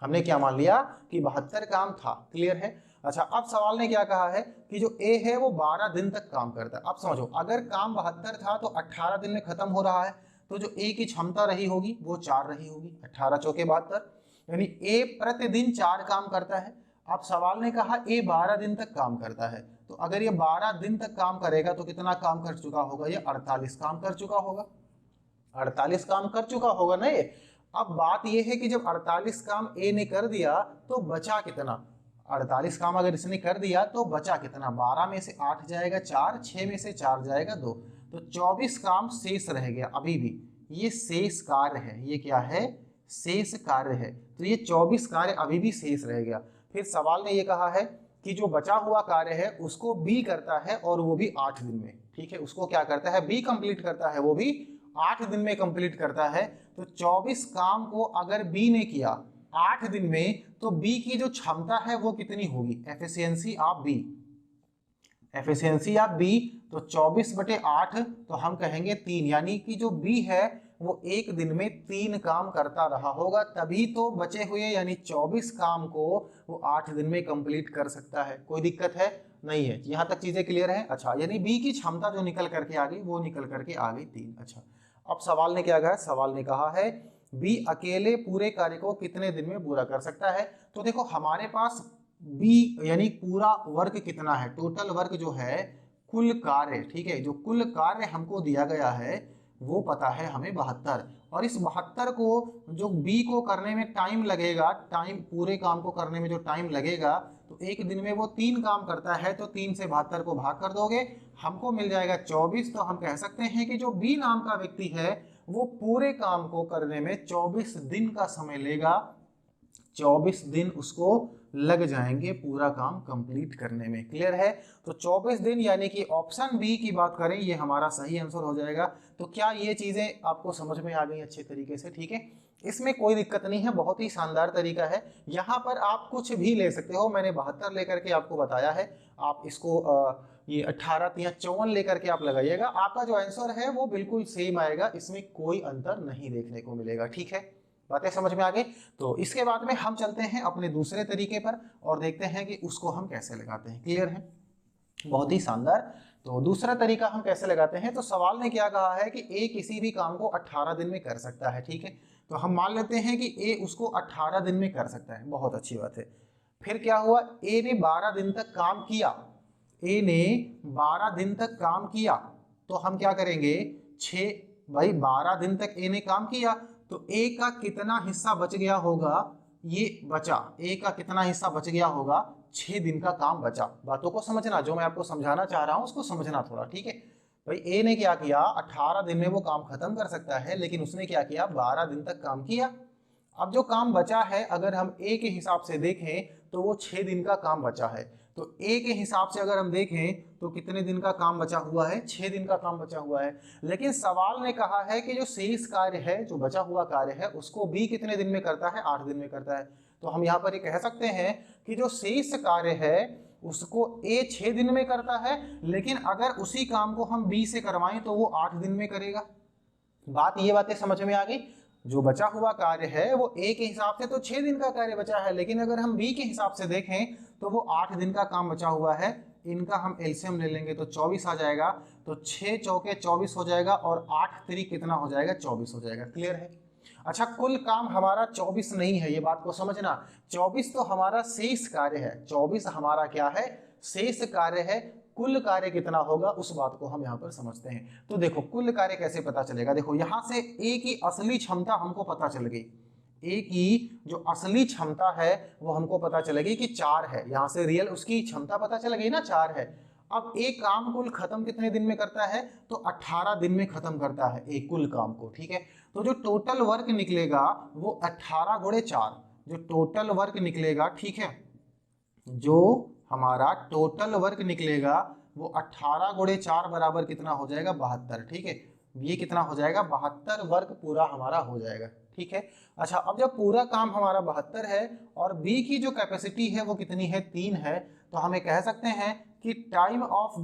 हमने क्या मान लिया कि 72 काम था। क्लियर है, अच्छा अब सवाल ने क्या कहा है कि जो ए है वो 12 दिन तक काम करता है। अब समझो अगर काम 72 था तो 18 दिन में खत्म हो रहा है, तो जो ए की क्षमता रही होगी वो 4 रही होगी, 18 चौके 72, यानी ए प्रतिदिन 4 काम करता है। अब सवाल ने कहा ए 12 दिन तक काम करता है, तो अगर ये 12 दिन तक काम करेगा तो कितना काम कर चुका होगा, ये 48 काम कर चुका होगा, 48 काम कर चुका होगा ना ये। अब बात ये है कि जब 48 काम ए ने कर दिया तो बचा कितना, 48 काम अगर इसने कर दिया तो बचा कितना, 12 में से 8 जाएगा 4, 6 में से 4 जाएगा 2, तो 24 काम शेष रह गया। अभी भी ये शेष कार्य है, ये क्या है, शेष कार्य है, तो ये 24 कार्य अभी भी शेष रह गया। फिर सवाल ने ये कहा है कि जो बचा हुआ कार्य है उसको बी करता है और वो भी 8 दिन में। ठीक है, उसको क्या करता है, बी कंप्लीट करता है, वो भी 8 दिन में कंप्लीट करता है। तो 24 काम को अगर बी ने किया 8 दिन में, तो बी की जो क्षमता है वो कितनी होगी, efficiency of B, efficiency of B, तो 24/8 तो हम कहेंगे 3, यानी कि जो बी है वो एक दिन में 3 काम करता रहा होगा, तभी तो बचे हुए यानी 24 काम को वो 8 दिन में कंप्लीट कर सकता है। कोई दिक्कत है? नहीं है। यहाँ तक चीजें क्लियर है? अच्छा, यानी बी की क्षमता जो निकल करके आ गई वो निकल करके आ गई 3। अच्छा, अब सवाल ने क्या कहा? सवाल ने कहा है बी अकेले पूरे कार्य को कितने दिन में पूरा कर सकता है। तो देखो हमारे पास बी यानी पूरा वर्क कितना है, टोटल वर्क जो है, कुल कार्य, ठीक है, जो कुल कार्य हमको दिया गया है वो पता है हमें 72, और इस 72 को जो बी को करने में टाइम लगेगा, टाइम पूरे काम को करने में जो टाइम लगेगा, तो एक दिन में वो 3 काम करता है, तो 3 से 72 को भाग कर दोगे, हमको मिल जाएगा 24। तो हम कह सकते हैं कि जो बी नाम का व्यक्ति है वो पूरे काम को करने में 24 दिन का समय लेगा, 24 दिन उसको लग जाएंगे पूरा काम कंप्लीट करने में। क्लियर है? तो 24 दिन, यानी कि ऑप्शन बी की बात करें ये हमारा सही आंसर हो जाएगा। तो क्या ये चीजें आपको समझ में आ गई अच्छे तरीके से? ठीक है, इसमें कोई दिक्कत नहीं है, बहुत ही शानदार तरीका है। यहाँ पर आप कुछ भी ले सकते हो, मैंने 72 लेकर के आपको बताया है, आप इसको ये 18 या 54 लेकर के आप लगाइएगा, आपका जो आंसर है वो बिल्कुल सेम आएगा, इसमें कोई अंतर नहीं देखने को मिलेगा। ठीक है, बातें समझ में आ गई? तो इसके बाद में हम चलते हैं अपने दूसरे तरीके पर और देखते हैं कि उसको हम कैसे लगाते हैं। क्लियर है? बहुत ही शानदार। तो दूसरा तरीका हम कैसे लगाते हैं, तो सवाल ने क्या कहा है कि ए किसी भी काम को 18 दिन में कर सकता है। ठीक है, तो हम मान लेते हैं कि ए उसको 18 दिन में कर सकता है, बहुत अच्छी बात है। फिर क्या हुआ, ए ने 12 दिन तक काम किया, ए ने 12 दिन तक काम किया, तो हम क्या करेंगे, 6, भाई 12 दिन तक ए ने काम किया, तो ए का कितना हिस्सा बच गया होगा, ये बचा, ए का कितना हिस्सा बच गया होगा, 6 दिन का काम बचा। बातों को समझना, जो मैं आपको समझाना चाह रहा हूं उसको समझना थोड़ा। ठीक है भाई, ए ने क्या किया, 18 दिन में वो काम खत्म कर सकता है, लेकिन उसने क्या किया, 12 दिन तक काम किया। अब जो काम बचा है, अगर हम ए के हिसाब से देखें तो वो 6 दिन का काम बचा है। तो ए के हिसाब से अगर हम देखें तो कितने दिन का काम बचा हुआ है, 6 दिन का काम बचा हुआ है। लेकिन सवाल ने कहा है कि जो शेष कार्य है, जो बचा हुआ कार्य है, उसको बी कितने दिन में करता है, 8 दिन में करता है। तो हम यहाँ पर ये कह सकते हैं कि जो शेष कार्य है उसको ए 6 दिन में करता है, लेकिन अगर उसी काम को हम बी से करवाएं तो वो 8 दिन में करेगा। ये बातें समझ में आ गई? जो बचा हुआ कार्य है वो ए के हिसाब से तो 6 दिन का कार्य बचा है, लेकिन अगर हम बी के हिसाब से देखें तो वो 8 दिन का काम बचा हुआ है। इनका हम एलसीएम ले लेंगे तो 24 आ जाएगा, तो 6 चौके 24 हो जाएगा और 8 तिरिक कितना हो जाएगा, 24 हो जाएगा। क्लियर है? अच्छा, कुल काम हमारा 24 नहीं है, ये बात को समझना, 24 तो हमारा शेष कार्य है, 24 हमारा क्या है, शेष कार्य है। कुल कार्य कितना होगा उस बात को हम यहाँ पर समझते हैं। तो देखो कुल कार्य कैसे पता चलेगा, देखो यहाँ से ए की असली क्षमता हमको पता चल गई, ए की जो असली क्षमता है वो हमको पता चलेगी कि 4 है, यहाँ से रियल उसकी क्षमता पता चल गई ना, 4 है। अब एक काम कुल खत्म कितने दिन में करता है, तो 18 दिन में खत्म करता है एक कुल काम को। ठीक है, तो जो टोटल वर्क निकलेगा वो 18 गुणे 4, जो टोटल वर्क निकलेगा, ठीक है, जो हमारा टोटल वर्क निकलेगा वो 18 गुणे 4 बराबर कितना हो जाएगा, 72। ठीक है, ये कितना हो जाएगा, 72 वर्क पूरा हमारा हो जाएगा। ठीक है, अच्छा, अब जब पूरा काम हमारा 72 है और बी की जो कैपेसिटी है वो कितनी है, 3 है, तो हमें कह सकते हैं कि टाइम ऑफ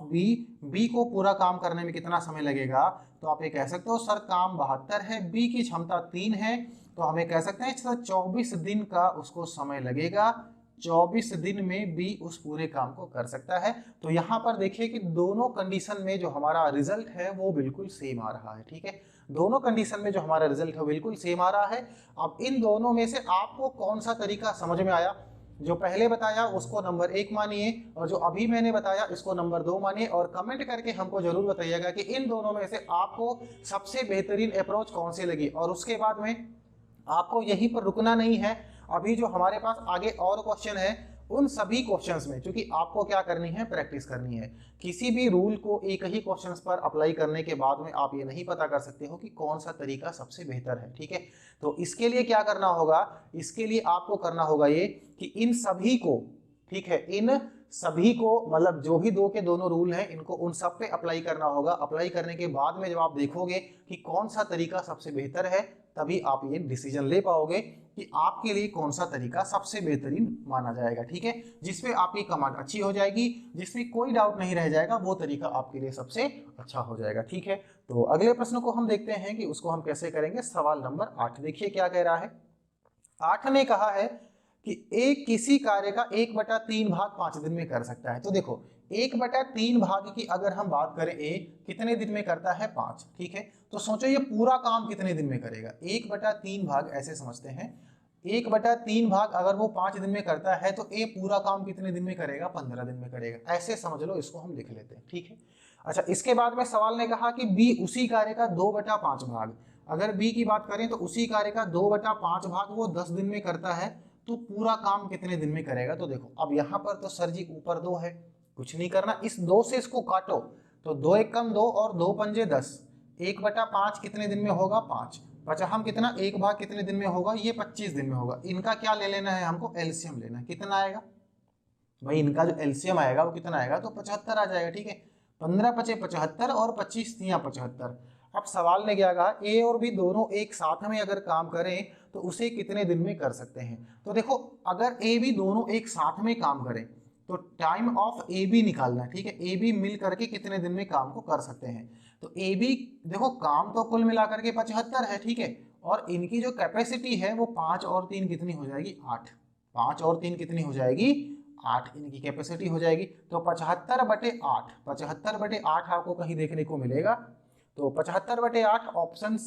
बी, बी को पूरा काम करने में कितना समय लगेगा, तो आप ये कह सकते हो सर काम 72 है, बी की क्षमता 3 है, तो हमें कह सकते हैं सर 24 दिन का उसको समय लगेगा, 24 दिन में बी उस पूरे काम को कर सकता है। तो यहाँ पर देखिए कि दोनों कंडीशन में जो हमारा रिजल्ट है वो बिल्कुल सेम आ रहा है। ठीक है, दोनों कंडीशन में जो हमारा रिजल्ट है बिल्कुल सेम आ रहा है। अब इन दोनों में से आपको कौन सा तरीका समझ में आया, जो पहले बताया उसको नंबर 1 मानिए और जो अभी मैंने बताया इसको नंबर 2 मानिए, और कमेंट करके हमको जरूर बताइएगा कि इन दोनों में से आपको सबसे बेहतरीन अप्रोच कौन सी लगी। और उसके बाद में आपको यहीं पर रुकना नहीं है, अभी जो हमारे पास आगे और क्वेश्चन है उन सभी क्वेश्चंस में, क्योंकि आपको क्या करनी है, प्रैक्टिस करनी है। किसी भी रूल को एक ही क्वेश्चंस पर अप्लाई करने के बाद में आप ये नहीं पता कर सकते हो कि कौन सा तरीका सबसे बेहतर है। ठीक है, तो इसके लिए क्या करना होगा, इसके लिए आपको करना होगा ये कि इन सभी को, ठीक है, इन सभी को, मतलब जो भी दो के दोनों रूल हैं इनको उन सब पे अप्लाई करना होगा। अप्लाई करने के बाद में जब आप देखोगे कि कौन सा तरीका सबसे बेहतर है, तभी आप ये डिसीजन ले पाओगे कि आपके लिए कौन सा तरीका सबसे बेहतरीन माना जाएगा। ठीक है, जिसमें आपकी कमांड अच्छी हो जाएगी, जिसमें कोई डाउट नहीं रह जाएगा, वो तरीका आपके लिए सबसे अच्छा हो जाएगा। ठीक है, तो अगले प्रश्न को हम देखते हैं कि उसको हम कैसे करेंगे। सवाल नंबर 8 देखिए क्या कह रहा है। 8 ने कहा है कि एक किसी कार्य का 1/3 भाग 5 दिन में कर सकता है। तो देखो 1/3 भाग की अगर हम बात करें, ए कितने दिन में करता है 5। ठीक है, तो सोचो ये पूरा काम कितने दिन में करेगा। 1/3 भाग ऐसे समझते हैं, 1/3 भाग अगर वो 5 दिन में करता है तो ए पूरा काम कितने दिन में करेगा, 15 दिन में करेगा। ऐसे समझ लो, इसको हम लिख लेते हैं। ठीक है, अच्छा इसके बाद में सवाल ने कहा कि बी उसी कार्य का 2/5 भाग, अगर बी की बात करें तो उसी कार्य का 2/5 भाग वो 10 दिन में करता है, तो पूरा काम कितने दिन में करेगा। तो देखो अब यहाँ पर तो सर जी ऊपर 2 है, कुछ नहीं करना, इस 2 से इसको काटो तो 2 एक कम 2 और 2 पंजे 10, 1/5 कितने दिन में होगा 5, बचा हम कितना, एक भाग कितने दिन में होगा, ये 25 दिन में होगा। इनका क्या ले लेना है, हमको एलसीएम लेना है। कितना आएगा भाई, इनका जो एलसीएम आएगा वो कितना आएगा, तो 75 आ जाएगा। ठीक है, 15 पचे 75 और 25 तियां 75। अब सवाल ने क्या कहा, ए और बी दोनों एक साथ में अगर काम करें तो उसे कितने दिन में कर सकते हैं। तो देखो अगर ए बी दोनों एक साथ में काम करें तो टाइम ऑफ ए बी निकालना है। ठीक है, ए बी मिल करके कितने दिन में काम को कर सकते हैं। तो ए बी देखो काम तो कुल मिलाकर के 75 है। ठीक है, और इनकी जो कैपेसिटी है वो 5 और 3 कितनी हो जाएगी, 8। 5 और 3 कितनी हो जाएगी, 8 इनकी कैपेसिटी हो जाएगी। तो 75/8, 75/8 आपको कहीं देखने को मिलेगा, तो 75/8 ऑप्शन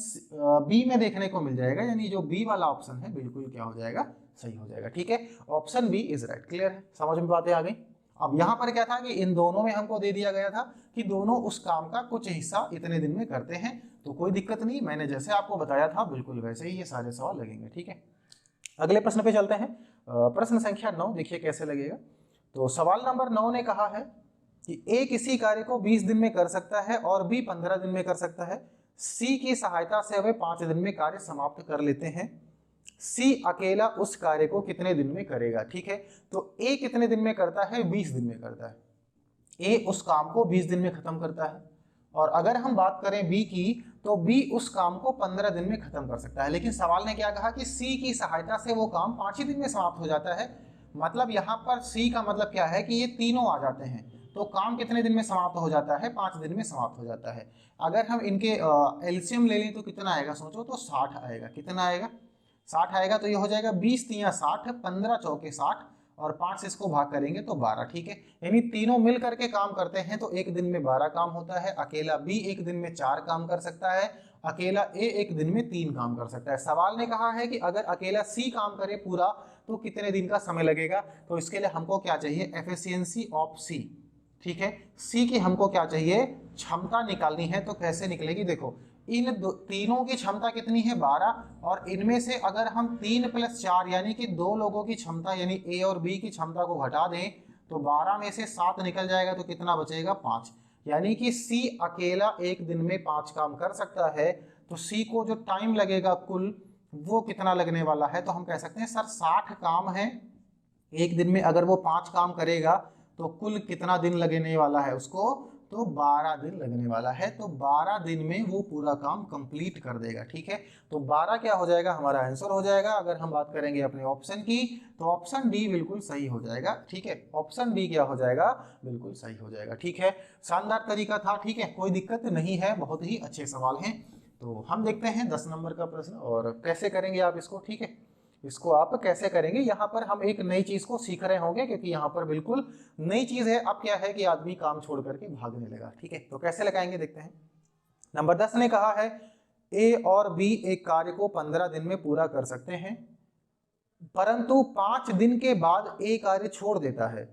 बी में देखने को मिल जाएगा, यानी जो बी वाला ऑप्शन है बिल्कुल क्या हो जाएगा, सही हो जाएगा। ठीक है, option B is right. Clear है, समझ में बातें आ गई। अब यहाँ पर क्या था कि इन दोनों में हमको दे दिया गया था कि दोनों उस काम का कुछ हिस्सा इतने दिन में करते हैं, तो कोई दिक्कत नहीं, मैंने जैसे आपको बताया था बिल्कुल वैसे ही ये सारे सवाल लगेंगे। ठीक है, अगले प्रश्न पे चलते हैं। प्रश्न संख्या 9 देखिए कैसे लगेगा। तो सवाल नंबर 9 ने कहा है कि ए किसी कार्य को 20 दिन में कर सकता है और बी 15 दिन में कर सकता है। सी की सहायता से वे 5 दिन में कार्य समाप्त कर लेते हैं। सी अकेला उस कार्य को कितने दिन में करेगा। ठीक है, तो ए कितने दिन में करता है, 20 दिन में करता है। ए उस काम को 20 दिन में खत्म करता है, और अगर हम बात करें बी की तो बी उस काम को 15 दिन में खत्म कर सकता है। लेकिन सवाल ने क्या कहा कि सी की सहायता से वो काम 5 ही दिन में समाप्त हो जाता है। मतलब यहाँ पर सी का मतलब क्या है कि ये तीनों आ जाते हैं, तो काम कितने दिन में समाप्त हो जाता है, 5 दिन में समाप्त हो जाता है। अगर हम इनके एलसीएम ले लें तो कितना आएगा, सोचो तो 60 आएगा। कितना आएगा, 60 आएगा। तो ये हो जाएगा 20 तियां 60, 15 चौके 60 और 5 से इसको भाग करेंगे तो 12। ठीक है, यानी तीनों मिल करके काम करते हैं तो एक दिन में 12 काम होता है। अकेला बी एक दिन में 4 काम कर सकता है, अकेला ए एक दिन में 3 काम कर सकता है। सवाल ने कहा है कि अगर अकेला सी काम करे पूरा तो कितने दिन का समय लगेगा। तो इसके लिए हमको क्या चाहिए, एफिशिएंसी ऑफ सी। ठीक है, सी की हमको क्या चाहिए, क्षमता निकालनी है। तो कैसे निकलेगी, देखो इन तीनों की क्षमता कितनी है 12, और इनमें से अगर हम 3 + 4 यानी कि 2 लोगों की क्षमता यानी ए और बी की क्षमता को घटा दें तो 12 में से 7 निकल जाएगा, तो कितना बचेगा 5। यानी कि सी अकेला एक दिन में 5 काम कर सकता है। तो सी को जो टाइम लगेगा कुल वो कितना लगने वाला है, तो हम कह सकते हैं सर 60 काम है एक दिन में। अगर वो 5 काम करेगा तो कुल कितना दिन लगने वाला है उसको, तो 12 दिन लगने वाला है। तो 12 दिन में वो पूरा काम कंप्लीट कर देगा। ठीक है, तो 12 क्या हो जाएगा, हमारा आंसर हो जाएगा। अगर हम बात करेंगे अपने ऑप्शन की तो ऑप्शन डी बिल्कुल सही हो जाएगा। ठीक है, ऑप्शन डी क्या हो जाएगा, बिल्कुल सही हो जाएगा। ठीक है, शानदार तरीका था। ठीक है, कोई दिक्कत नहीं है, बहुत ही अच्छे सवाल हैं। तो हम देखते हैं 10 नंबर का प्रश्न और कैसे करेंगे आप इसको। ठीक है, इसको आप कैसे करेंगे, यहाँ पर हम एक नई चीज को सीख रहे होंगे क्योंकि यहाँ पर बिल्कुल नई चीज है। अब क्या है कि आदमी काम छोड़ करके भागने लगा। ठीक है, तो कैसे लगाएंगे देखते हैं। नंबर 10 ने कहा है ए और बी एक कार्य को 15 दिन में पूरा कर सकते हैं, परंतु 5 दिन के बाद ए कार्य छोड़ देता है।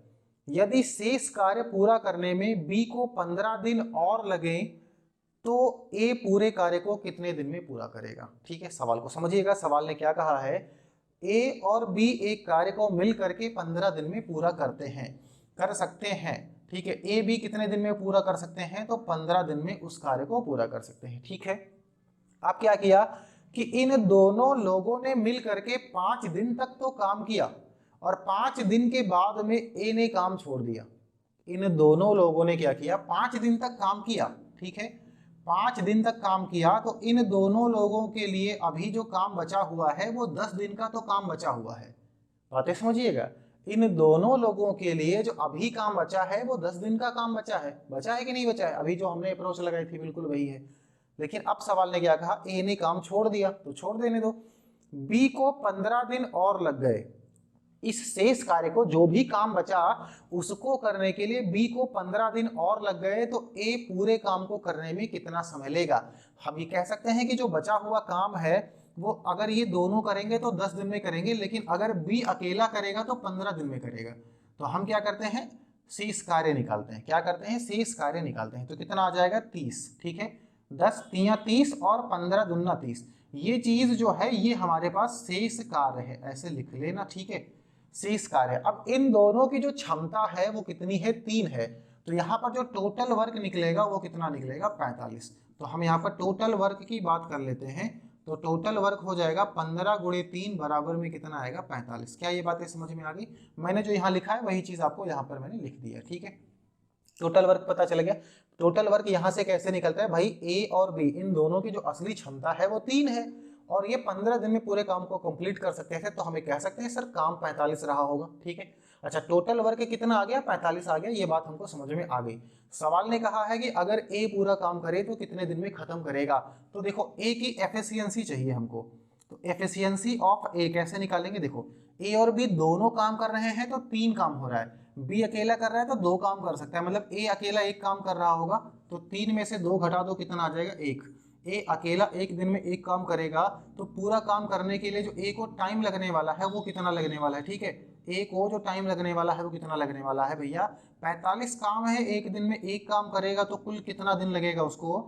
यदि शेष कार्य पूरा करने में बी को 15 दिन और लगे तो ए पूरे कार्य को कितने दिन में पूरा करेगा। ठीक है, सवाल को समझिएगा। सवाल ने क्या कहा है, ए और बी एक कार्य को मिल करके 15 दिन में पूरा कर सकते हैं। ठीक है, ए बी कितने दिन में पूरा कर सकते हैं, तो 15 दिन में उस कार्य को पूरा कर सकते हैं। ठीक है, अब क्या किया कि इन दोनों लोगों ने मिल करके 5 दिन तक तो काम किया और 5 दिन के बाद में ए ने काम छोड़ दिया। इन दोनों लोगों ने क्या किया, 5 दिन तक काम किया, ठीक है, 5 दिन तक काम किया। तो इन दोनों लोगों के लिए अभी जो काम बचा हुआ है वो 10 दिन का तो काम बचा हुआ है। बातें समझिएगा, इन दोनों लोगों के लिए जो अभी काम बचा है वो 10 दिन का काम बचा है कि नहीं बचा है? अभी जो हमने अप्रोच लगाई थी बिल्कुल वही है। लेकिन अब सवाल ने क्या कहा, ए ने काम छोड़ दिया तो छोड़ देने दो। बी को 15 दिन और लग गए, इस शेष कार्य को, जो भी काम बचा उसको करने के लिए बी को 15 दिन और लग गए। तो ए पूरे काम को करने में कितना समय लेगा? हम ये कह सकते हैं कि जो बचा हुआ काम है वो अगर ये दोनों करेंगे तो 10 दिन में करेंगे, लेकिन अगर बी अकेला करेगा तो 15 दिन में करेगा। तो हम क्या करते हैं, शेष कार्य निकालते हैं। क्या करते हैं, शेष कार्य निकालते हैं। तो कितना आ जाएगा, 30, ठीक है, 10 तिया 30 और 15 दूना 30। ये चीज जो है ये हमारे पास शेष कार्य है, ऐसे लिख लेना, ठीक है, शेष कार्य। अब इन दोनों की जो क्षमता है वो कितनी है, 3 है। तो यहाँ पर जो टोटल वर्क निकलेगा वो कितना निकलेगा, 45। तो हम यहाँ पर टोटल वर्क की बात कर लेते हैं। तो टोटल वर्क हो जाएगा 15 गुणे 3 बराबर में कितना आएगा, 45। क्या ये बातें समझ में आ गई? मैंने जो यहाँ लिखा है वही चीज आपको यहाँ पर मैंने लिख दिया, ठीक है। टोटल वर्क पता चल गया। टोटल वर्क यहाँ से कैसे निकलता है भाई, ए और बी इन दोनों की जो असली क्षमता है वो 3 है और ये 15 दिन में पूरे काम को कंप्लीट कर सकते हैं। तो हमें कह सकते हैं सर काम 45 रहा होगा, ठीक है। अच्छा, टोटल वर्क कितना आ गया, 45 आ गया। ये बात हमको समझ में आ गई। सवाल ने कहा है कि अगर ए पूरा काम करे तो कितने दिन में खत्म करेगा। तो देखो ए की एफिशिएंसी चाहिए हमको। तो एफिशिएंसी ऑफ ए कैसे निकालेंगे, देखो ए और बी दोनों काम कर रहे हैं तो 3 काम हो रहा है, बी अकेला कर रहा है तो 2 काम कर सकता है, मतलब ए अकेला 1 काम कर रहा होगा। तो 3 में से 2 घटा दो, कितना आ जाएगा, 1। ए अकेला 1 दिन में 1 काम करेगा तो पूरा काम करने के लिए जो ए को टाइम लगने वाला है वो कितना लगने वाला है, ठीक है। ए को जो टाइम लगने वाला है वो कितना लगने वाला है भैया, 45 काम है, 1 दिन में 1 काम करेगा तो कुल कितना दिन लगेगा उसको,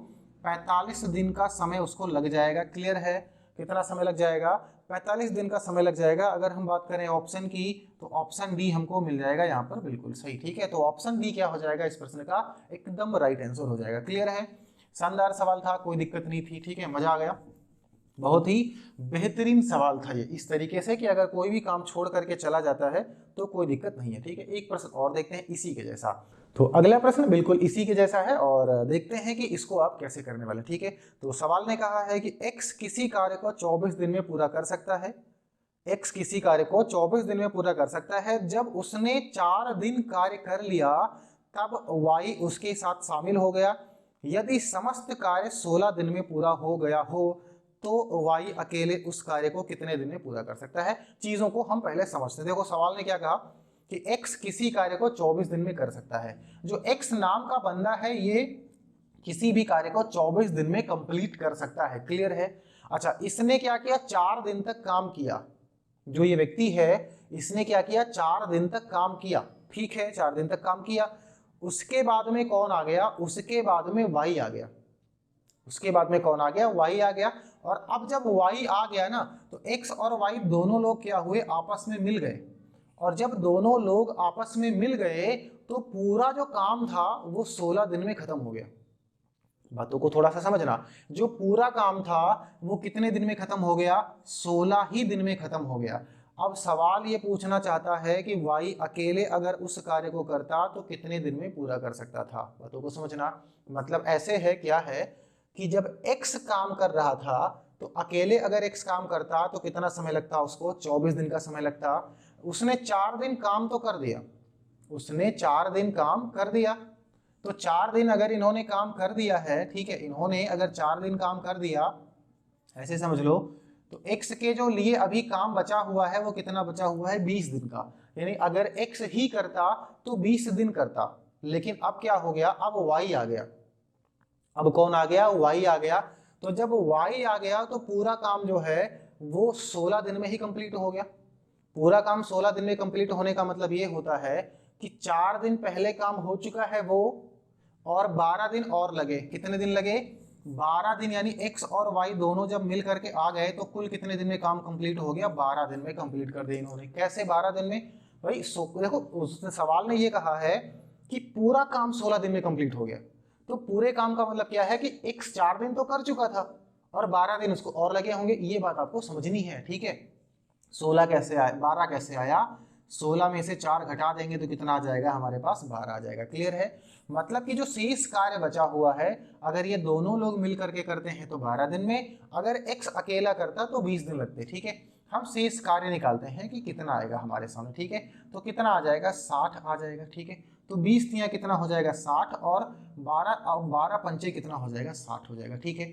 45 दिन का समय उसको लग जाएगा। क्लियर है, कितना समय लग जाएगा, 45 दिन का समय लग जाएगा। अगर हम बात करें ऑप्शन की तो ऑप्शन डी हमको मिल जाएगा यहाँ पर, बिल्कुल सही, ठीक है। तो ऑप्शन डी क्या हो जाएगा इस प्रश्न का, एकदम राइट आंसर हो जाएगा। क्लियर है, शानदार सवाल था, कोई दिक्कत नहीं थी, ठीक है, मजा आ गया। बहुत ही बेहतरीन सवाल था ये, इस तरीके से कि अगर कोई भी काम छोड़ करके चला जाता है तो कोई दिक्कत नहीं है, ठीक है। एक प्रश्न और देखते हैं इसी के जैसा। तो अगला प्रश्न बिल्कुल इसी के जैसा है और देखते हैं कि इसको आप कैसे करने वाले, ठीक है। तो सवाल ने कहा है कि x किसी कार्य को 24 दिन में पूरा कर सकता है। x किसी कार्य को 24 दिन में पूरा कर सकता है। जब उसने 4 दिन कार्य कर लिया तब y उसके साथ शामिल हो गया। यदि समस्त कार्य 16 दिन में पूरा हो गया हो तो y अकेले उस कार्य को कितने दिन में पूरा कर सकता है। चीजों को हम पहले समझते हैं। देखो सवाल ने क्या कहा कि x किसी कार्य को 24 दिन में कर सकता है। जो x नाम का बंदा है ये किसी भी कार्य को 24 दिन में कंप्लीट कर सकता है। क्लियर है। अच्छा, इसने क्या किया, 4 दिन तक काम किया। जो ये व्यक्ति है इसने क्या किया, 4 दिन तक काम किया, ठीक है, 4 दिन तक काम किया। उसके बाद में कौन आ गया, उसके बाद में y आ गया। उसके बाद में कौन आ गया, y आ गया। और अब जब y आ गया ना तो x और y दोनों लोग क्या हुए, आपस में मिल गए। और जब दोनों लोग आपस में मिल गए तो पूरा जो काम था वो 16 दिन में खत्म हो गया। बातों को थोड़ा सा समझना, जो पूरा काम था वो कितने दिन में खत्म हो गया, 16 ही दिन में खत्म हो गया। अब सवाल ये पूछना चाहता है कि y अकेले अगर उस कार्य को करता तो कितने दिन में पूरा कर सकता था। बातों को समझना, मतलब ऐसे है, क्या है कि जब x काम कर रहा था तो अकेले अगर x काम करता तो कितना समय लगता उसको, 24 दिन का समय लगता। उसने 4 दिन काम तो कर दिया, उसने 4 दिन काम कर दिया। तो 4 दिन अगर इन्होंने काम कर दिया है, ठीक है, इन्होंने अगर 4 दिन काम कर दिया, ऐसे समझ लो, तो x के जो लिए अभी काम बचा हुआ है वो कितना बचा हुआ है, 20 दिन का। यानी अगर x ही करता तो 20 दिन करता। लेकिन अब क्या हो गया, अब y आ गया। अब कौन आ गया, y आ गया। तो जब y आ गया तो पूरा काम जो है वो 16 दिन में ही कंप्लीट हो गया। पूरा काम 16 दिन में कंप्लीट होने का मतलब ये होता है कि 4 दिन पहले काम हो चुका है वो, और 12 दिन और लगे। कितने दिन लगे, 12 दिन। यानी x और y दोनों जब मिल करके आ गए तो कुल कितने दिन में काम कंप्लीट हो गया, 12 दिन में कंप्लीट कर दिया इन्होंने। कैसे 12 दिन में भाई, देखो उसने सवाल ने ये कहा है कि पूरा काम 16 दिन में कंप्लीट हो गया। तो पूरे काम का मतलब क्या है कि x 4 दिन तो कर चुका था और 12 दिन उसको और लगे होंगे। ये बात आपको समझनी है, ठीक है। 16 कैसे आया, 12 कैसे आया, 16 में से 4 घटा देंगे तो कितना आ जाएगा हमारे पास 12 आ जाएगा। क्लियर है? मतलब कि जो शेष कार्य बचा हुआ है अगर ये दोनों लोग मिल करके करते हैं तो 12 दिन में, अगर x अकेला करता तो 20 दिन लगते। ठीक है, हम शेष कार्य निकालते हैं कि कितना आएगा हमारे सामने। ठीक है, तो कितना आ जाएगा 60 आ जाएगा। ठीक है, तो 20 तिया कितना हो जाएगा 60 और 12 पंचे कितना हो जाएगा 60 हो जाएगा। ठीक है,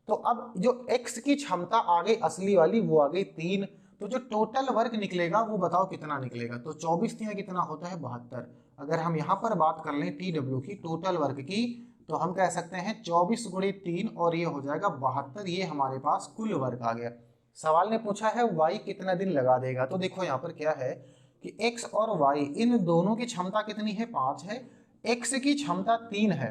तो अब जो x की क्षमता आ गई असली वाली वो आ गई 3, तो जो टोटल वर्क निकलेगा वो बताओ कितना निकलेगा। तो 24 तिया कितना होता है 72। अगर हम यहाँ पर बात कर लें TW की टोटल वर्क की तो हम कह सकते हैं 24 गुणे 3 और ये हो जाएगा 72। ये हमारे पास कुल वर्क आ गया। सवाल ने पूछा है y कितना दिन लगा देगा। तो देखो यहाँ पर क्या है कि x और y इन दोनों की क्षमता कितनी है 5 है, x की क्षमता 3 है,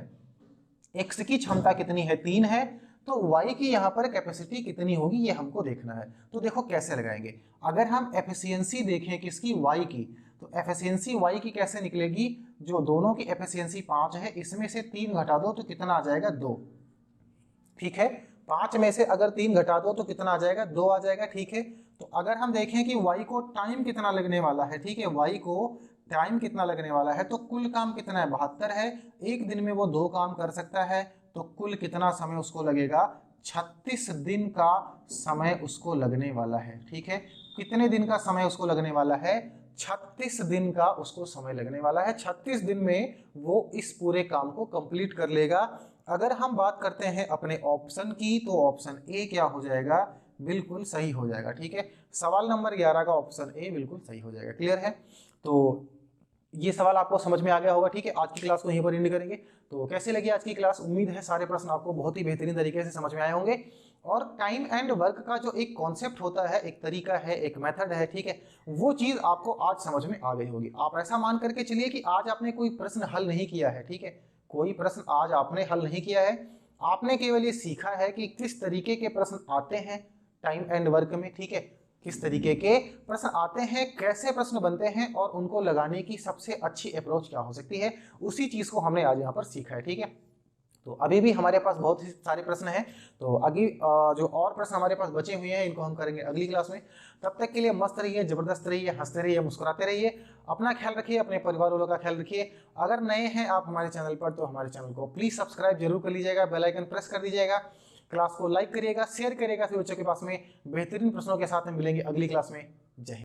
x की क्षमता कितनी है 3 है, तो y की यहाँ पर कैपेसिटी कितनी होगी ये हमको देखना है। तो देखो कैसे लगाएंगे, अगर हम एफिशिएंसी देखें किसकी y की, तो एफिशिएंसी y की कैसे निकलेगी, जो दोनों की एफिशिएंसी 5 है इसमें से 3 घटा दो तो कितना आ जाएगा 2। ठीक है, 5 में से अगर 3 घटा दो तो कितना आ जाएगा 2 आ जाएगा। ठीक है, तो अगर हम देखें कि y को टाइम कितना लगने वाला है, ठीक है, y को टाइम कितना लगने वाला है, तो कुल काम कितना है 72 है, एक दिन में वो 2 काम कर सकता है, तो कुल कितना समय उसको लगेगा 36 दिन का समय उसको लगने वाला है। ठीक है, कितने दिन का समय उसको लगने वाला है 36 दिन का उसको समय लगने वाला है। 36 दिन में वो इस पूरे काम को कंप्लीट कर लेगा। अगर हम बात करते हैं अपने ऑप्शन की तो ऑप्शन ए क्या हो जाएगा, बिल्कुल सही हो जाएगा। ठीक है, सवाल नंबर 11 का ऑप्शन ए बिल्कुल सही हो जाएगा। क्लियर है? तो ये सवाल आपको समझ में आ गया होगा। ठीक है, आज की क्लास को यहीं पर एंड करेंगे। तो कैसी लगी आज की क्लास? उम्मीद है सारे प्रश्न आपको बहुत ही बेहतरीन तरीके से समझ में आए होंगे। और टाइम एंड वर्क का जो एक कॉन्सेप्ट होता है, एक तरीका है, एक मेथड है, ठीक है, वो चीज आपको आज समझ में आ गई होगी। आप ऐसा मान करके चलिए कि आज आपने कोई प्रश्न हल नहीं किया है। ठीक है, कोई प्रश्न आज आपने हल नहीं किया है, आपने केवल ये सीखा है कि किस तरीके के प्रश्न आते हैं टाइम एंड वर्क में। ठीक है, किस तरीके के प्रश्न आते हैं, कैसे प्रश्न बनते हैं और उनको लगाने की सबसे अच्छी अप्रोच क्या हो सकती है, उसी चीज को हमने आज यहाँ पर सीखा है। ठीक है, तो अभी भी हमारे पास बहुत ही सारे प्रश्न हैं, तो अभी जो और प्रश्न हमारे पास बचे हुए हैं इनको हम करेंगे अगली क्लास में। तब तक के लिए मस्त रहिए, जबरदस्त रहिए, हंसते रहिए, मुस्कुराते रहिए, अपना ख्याल रखिए, अपने परिवार वालों का ख्याल रखिए। अगर नए हैं आप हमारे चैनल पर तो हमारे चैनल को प्लीज सब्सक्राइब जरूर कर लीजिएगा, बेल आइकन प्रेस कर दीजिएगा, क्लास को लाइक करिएगा, शेयर करिएगा सभी बच्चों के पास में। बेहतरीन प्रश्नों के साथ में मिलेंगे अगली क्लास में। जय हिंद।